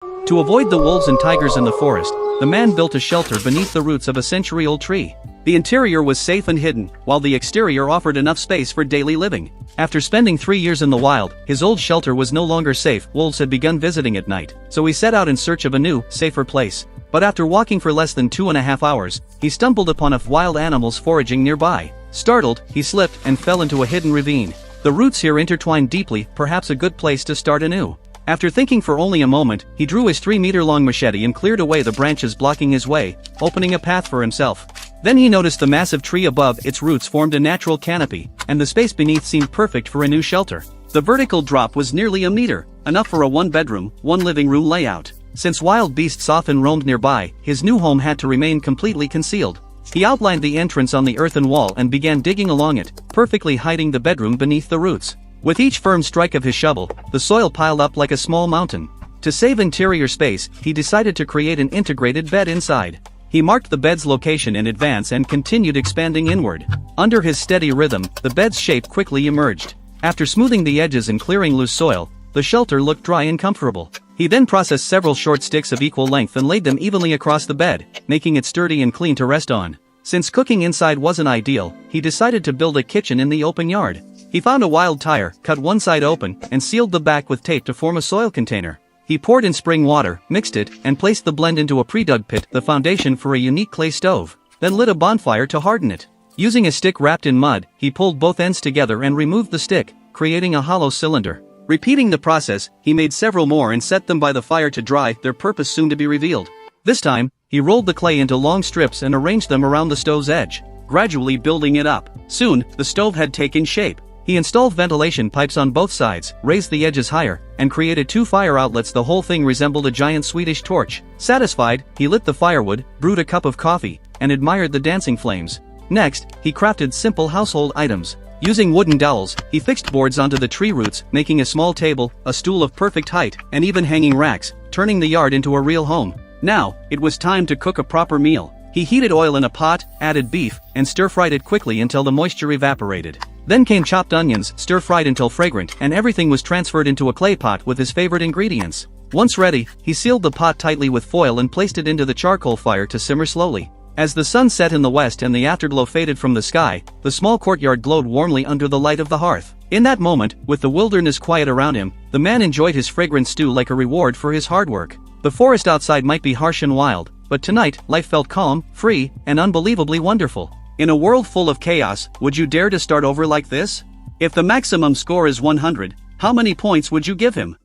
To avoid the wolves and tigers in the forest, the man built a shelter beneath the roots of a century-old tree. The interior was safe and hidden, while the exterior offered enough space for daily living. After spending 3 years in the wild, his old shelter was no longer safe. Wolves had begun visiting at night, so he set out in search of a new, safer place. But after walking for less than 2.5 hours, he stumbled upon a wild animals foraging nearby. Startled, he slipped and fell into a hidden ravine. The roots here intertwined deeply, perhaps a good place to start anew. After thinking for only a moment, he drew his 3-meter-long machete and cleared away the branches blocking his way, opening a path for himself. Then he noticed the massive tree above. Its roots formed a natural canopy, and the space beneath seemed perfect for a new shelter. The vertical drop was nearly a meter, enough for a one-bedroom, one-living-room layout. Since wild beasts often roamed nearby, his new home had to remain completely concealed. He outlined the entrance on the earthen wall and began digging along it, perfectly hiding the bedroom beneath the roots. With each firm strike of his shovel, the soil piled up like a small mountain. To save interior space, he decided to create an integrated bed inside. He marked the bed's location in advance and continued expanding inward. Under his steady rhythm, the bed's shape quickly emerged. After smoothing the edges and clearing loose soil, the shelter looked dry and comfortable. He then processed several short sticks of equal length and laid them evenly across the bed, making it sturdy and clean to rest on. Since cooking inside wasn't ideal, he decided to build a kitchen in the open yard. He found a wild tire, cut one side open, and sealed the back with tape to form a soil container. He poured in spring water, mixed it, and placed the blend into a pre-dug pit, the foundation for a unique clay stove. Then lit a bonfire to harden it. Using a stick wrapped in mud, he pulled both ends together and removed the stick, creating a hollow cylinder. Repeating the process, he made several more and set them by the fire to dry, their purpose soon to be revealed. This time, he rolled the clay into long strips and arranged them around the stove's edge, gradually building it up. Soon, the stove had taken shape. He installed ventilation pipes on both sides, raised the edges higher, and created 2 fire outlets. The whole thing resembled a giant Swedish torch. Satisfied, he lit the firewood, brewed a cup of coffee, and admired the dancing flames. Next, he crafted simple household items. Using wooden dowels, he fixed boards onto the tree roots, making a small table, a stool of perfect height, and even hanging racks, turning the yard into a real home. Now, it was time to cook a proper meal. He heated oil in a pot, added beef, and stir-fried it quickly until the moisture evaporated. Then came chopped onions, stir-fried until fragrant, and everything was transferred into a clay pot with his favorite ingredients. Once ready, he sealed the pot tightly with foil and placed it into the charcoal fire to simmer slowly. As the sun set in the west and the afterglow faded from the sky, the small courtyard glowed warmly under the light of the hearth. In that moment, with the wilderness quiet around him, the man enjoyed his fragrant stew like a reward for his hard work. The forest outside might be harsh and wild, but tonight, life felt calm, free, and unbelievably wonderful. In a world full of chaos, would you dare to start over like this? If the maximum score is 100, how many points would you give him?